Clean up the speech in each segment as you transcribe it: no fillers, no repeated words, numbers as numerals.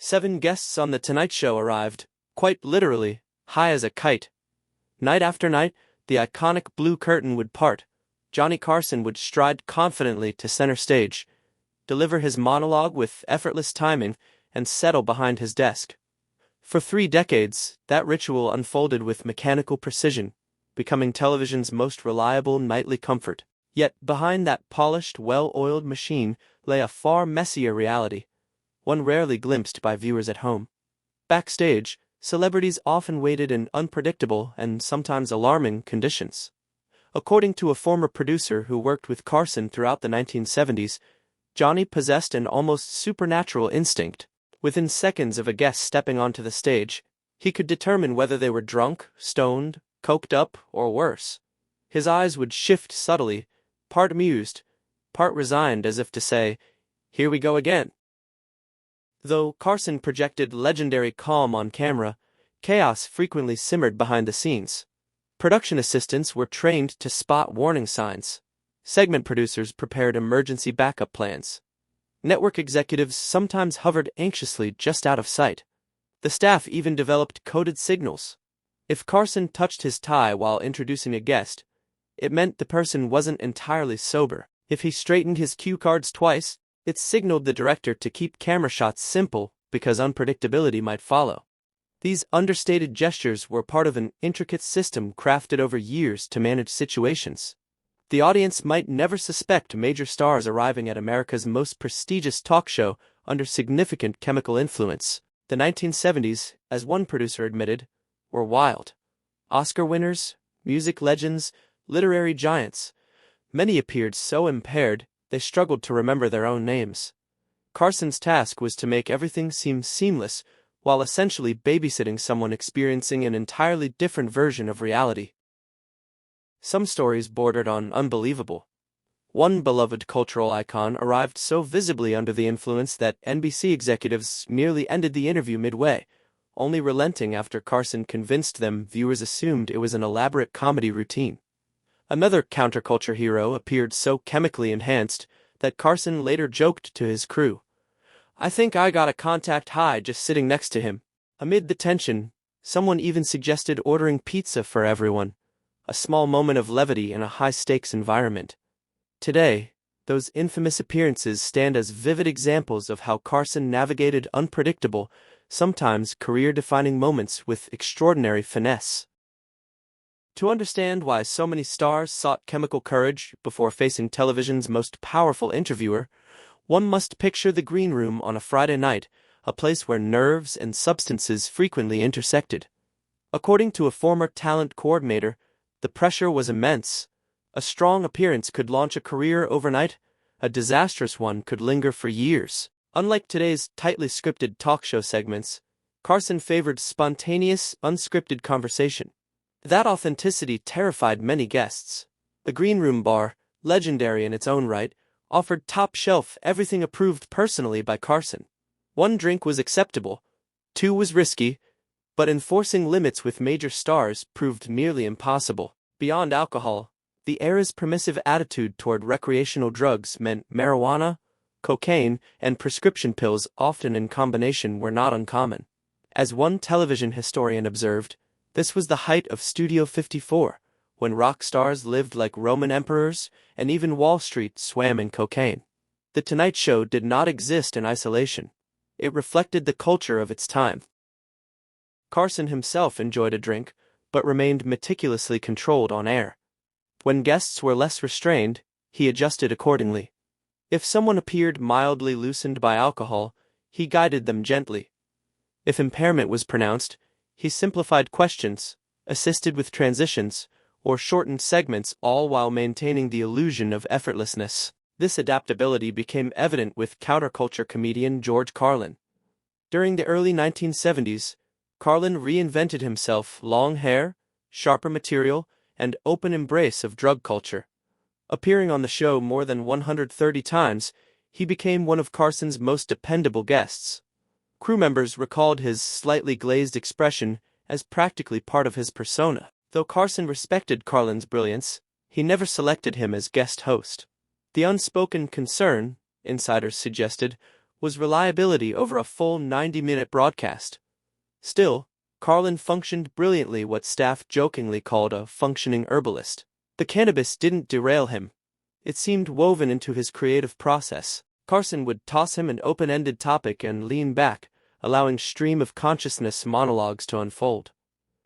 7 guests on The Tonight Show arrived, quite literally, high as a kite. Night after night, the iconic blue curtain would part. Johnny Carson would stride confidently to center stage, deliver his monologue with effortless timing, and settle behind his desk. For 3 decades, that ritual unfolded with mechanical precision, becoming television's most reliable nightly comfort. Yet behind that polished, well-oiled machine lay a far messier reality, one rarely glimpsed by viewers at home. Backstage, celebrities often waited in unpredictable and sometimes alarming conditions. According to a former producer who worked with Carson throughout the 1970s, Johnny possessed an almost supernatural instinct. Within seconds of a guest stepping onto the stage, he could determine whether they were drunk, stoned, coked up, or worse. His eyes would shift subtly, part amused, part resigned, as if to say, "Here we go again." Though Carson projected legendary calm on camera, chaos frequently simmered behind the scenes. Production assistants were trained to spot warning signs. Segment producers prepared emergency backup plans. Network executives sometimes hovered anxiously just out of sight. The staff even developed coded signals. If Carson touched his tie while introducing a guest, it meant the person wasn't entirely sober. If he straightened his cue cards twice, it signaled the director to keep camera shots simple because unpredictability might follow. These understated gestures were part of an intricate system crafted over years to manage situations. The audience might never suspect major stars arriving at America's most prestigious talk show under significant chemical influence. The 1970s, as one producer admitted, were wild. Oscar winners, music legends, literary giants. Many appeared so impaired they struggled to remember their own names. Carson's task was to make everything seem seamless while essentially babysitting someone experiencing an entirely different version of reality. Some stories bordered on unbelievable. One beloved cultural icon arrived so visibly under the influence that NBC executives nearly ended the interview midway, only relenting after Carson convinced them viewers assumed it was an elaborate comedy routine. Another counterculture hero appeared so chemically enhanced that Carson later joked to his crew, "I think I got a contact high just sitting next to him." Amid the tension, someone even suggested ordering pizza for everyone, a small moment of levity in a high-stakes environment. Today, those infamous appearances stand as vivid examples of how Carson navigated unpredictable, sometimes career-defining moments with extraordinary finesse. To understand why so many stars sought chemical courage before facing television's most powerful interviewer, one must picture the green room on a Friday night, a place where nerves and substances frequently intersected. According to a former talent coordinator, the pressure was immense. A strong appearance could launch a career overnight, a disastrous one could linger for years. Unlike today's tightly scripted talk show segments, Carson favored spontaneous, unscripted conversation. That authenticity terrified many guests. The Green Room Bar, legendary in its own right, offered top-shelf everything approved personally by Carson. 1 drink was acceptable, 2 was risky, but enforcing limits with major stars proved nearly impossible. Beyond alcohol, the era's permissive attitude toward recreational drugs meant marijuana, cocaine, and prescription pills often in combination were not uncommon. As one television historian observed, this was the height of Studio 54, when rock stars lived like Roman emperors, and even Wall Street swam in cocaine. The Tonight Show did not exist in isolation. It reflected the culture of its time. Carson himself enjoyed a drink, but remained meticulously controlled on air. When guests were less restrained, he adjusted accordingly. If someone appeared mildly loosened by alcohol, he guided them gently. If impairment was pronounced, he simplified questions, assisted with transitions, or shortened segments, all while maintaining the illusion of effortlessness. This adaptability became evident with counterculture comedian George Carlin. During the early 1970s, Carlin reinvented himself: long hair, sharper material, and open embrace of drug culture. Appearing on the show more than 130 times, he became one of Carson's most dependable guests. Crew members recalled his slightly glazed expression as practically part of his persona. Though Carson respected Carlin's brilliance, he never selected him as guest host. The unspoken concern, insiders suggested, was reliability over a full 90-minute broadcast. Still, Carlin functioned brilliantly, what staff jokingly called a functioning herbalist. The cannabis didn't derail him. It seemed woven into his creative process. Carson would toss him an open-ended topic and lean back, allowing stream of consciousness monologues to unfold.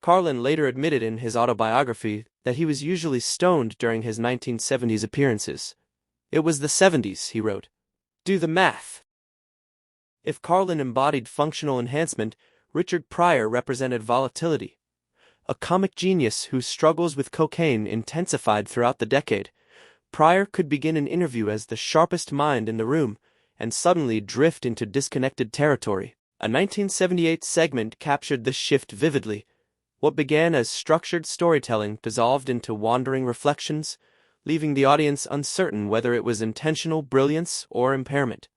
Carlin later admitted in his autobiography that he was usually stoned during his 1970s appearances. "It was the 70s," he wrote. Do the math. If Carlin embodied functional enhancement, Richard Pryor represented volatility. A comic genius whose struggles with cocaine intensified throughout the decade, Pryor could begin an interview as the sharpest mind in the room and suddenly drift into disconnected territory. A 1978 segment captured this shift vividly. What began as structured storytelling dissolved into wandering reflections, leaving the audience uncertain whether it was intentional brilliance or impairment.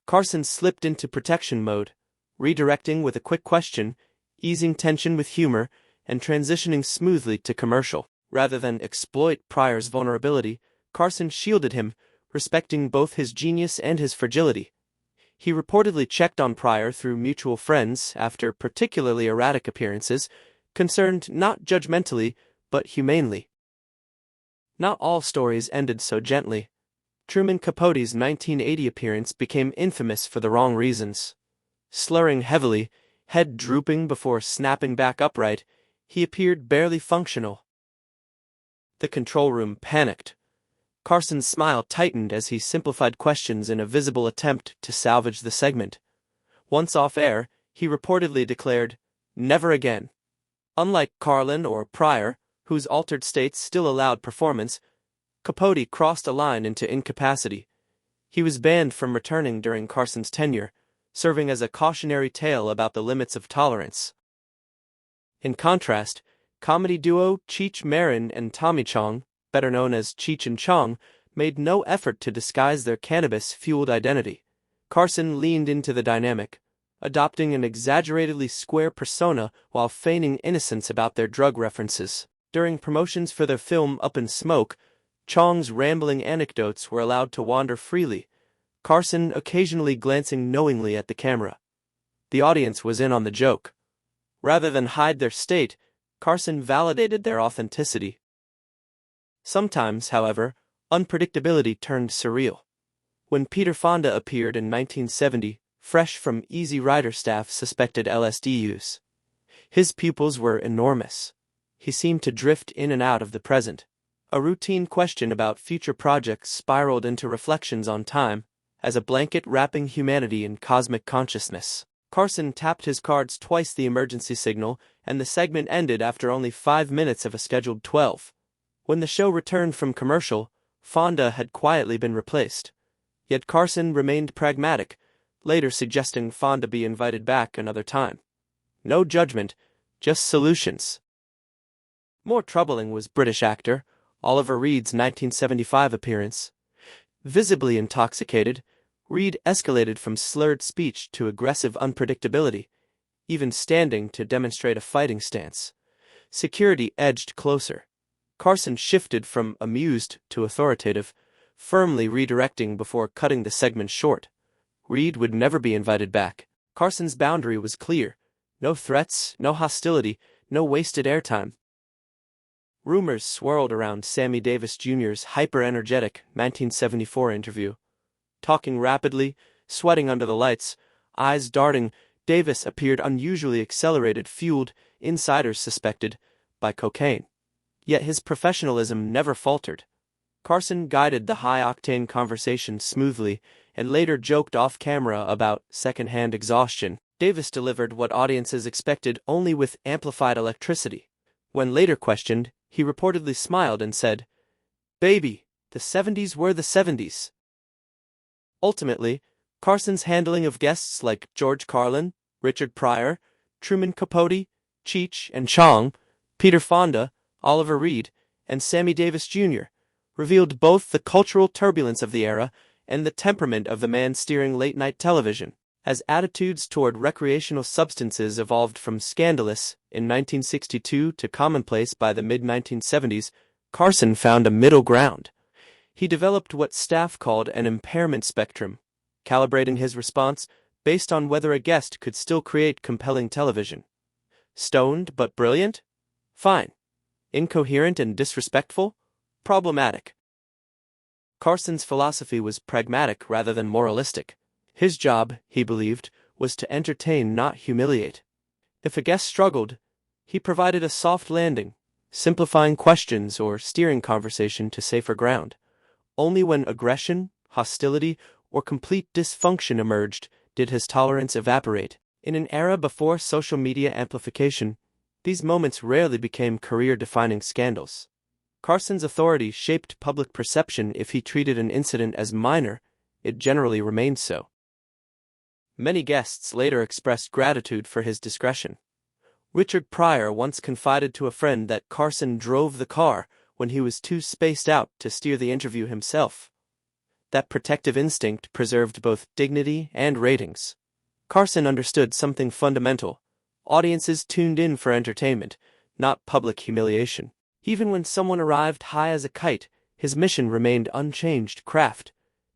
Carson slipped into protection mode, redirecting with a quick question, easing tension with humor, and transitioning smoothly to commercial. Rather than exploit Pryor's vulnerability, Carson shielded him, respecting both his genius and his fragility. He reportedly checked on Pryor through mutual friends after particularly erratic appearances, concerned not judgmentally, but humanely. Not all stories ended so gently. Truman Capote's 1980 appearance became infamous for the wrong reasons. Slurring heavily, head drooping before snapping back upright, he appeared barely functional. The control room panicked. Carson's smile tightened as he simplified questions in a visible attempt to salvage the segment. Once off air, he reportedly declared, "Never again." Unlike Carlin or Pryor, whose altered states still allowed performance, Capote crossed a line into incapacity. He was banned from returning during Carson's tenure, serving as a cautionary tale about the limits of tolerance. In contrast, comedy duo Cheech Marin and Tommy Chong, better known as Cheech and Chong, made no effort to disguise their cannabis-fueled identity. Carson leaned into the dynamic, adopting an exaggeratedly square persona while feigning innocence about their drug references. During promotions for their film Up in Smoke, Chong's rambling anecdotes were allowed to wander freely, Carson occasionally glancing knowingly at the camera. The audience was in on the joke. Rather than hide their state, Carson validated their authenticity. Sometimes, however, unpredictability turned surreal. When Peter Fonda appeared in 1970, fresh from Easy Rider staff suspected LSD use. His pupils were enormous. He seemed to drift in and out of the present. A routine question about future projects spiraled into reflections on time, as a blanket wrapping humanity in cosmic consciousness. Carson tapped his cards twice the emergency signal, and the segment ended after only 5 minutes of a scheduled 12. When the show returned from commercial, Fonda had quietly been replaced. Yet Carson remained pragmatic, later suggesting Fonda be invited back another time. No judgment, just solutions. More troubling was British actor Oliver Reed's 1975 appearance. Visibly intoxicated, Reed escalated from slurred speech to aggressive unpredictability, even standing to demonstrate a fighting stance. Security edged closer. Carson shifted from amused to authoritative, firmly redirecting before cutting the segment short. Reed would never be invited back. Carson's boundary was clear. No threats, no hostility, no wasted airtime. Rumors swirled around Sammy Davis Jr.'s hyper-energetic 1974 interview. Talking rapidly, sweating under the lights, eyes darting, Davis appeared unusually accelerated, fueled, insiders suspected, by cocaine. Yet his professionalism never faltered. Carson guided the high-octane conversation smoothly and later joked off-camera about second-hand exhaustion. Davis delivered what audiences expected only with amplified electricity. When later questioned, he reportedly smiled and said, "Baby, the 70s were the 70s." Ultimately, Carson's handling of guests like George Carlin, Richard Pryor, Truman Capote, Cheech and Chong, Peter Fonda, Oliver Reed, and Sammy Davis Jr. revealed both the cultural turbulence of the era and the temperament of the man steering late-night television. As attitudes toward recreational substances evolved from scandalous in 1962 to commonplace by the mid-1970s, Carson found a middle ground. He developed what staff called an impairment spectrum, calibrating his response based on whether a guest could still create compelling television. Stoned but brilliant? Fine. Incoherent and disrespectful? Problematic. Carson's philosophy was pragmatic rather than moralistic. His job, he believed, was to entertain, not humiliate. If a guest struggled, he provided a soft landing, simplifying questions or steering conversation to safer ground. Only when aggression, hostility, or complete dysfunction emerged did his tolerance evaporate. In an era before social media amplification, these moments rarely became career-defining scandals. Carson's authority shaped public perception. If he treated an incident as minor, it generally remained so. Many guests later expressed gratitude for his discretion. Richard Pryor once confided to a friend that Carson drove the car when he was too spaced out to steer the interview himself. That protective instinct preserved both dignity and ratings. Carson understood something fundamental. Audiences tuned in for entertainment, not public humiliation. Even when someone arrived high as a kite, his mission remained unchanged: craft,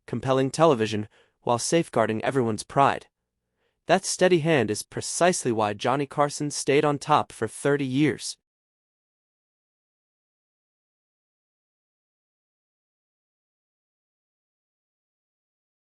compelling television, while safeguarding everyone's pride. That steady hand is precisely why Johnny Carson stayed on top for 30 years.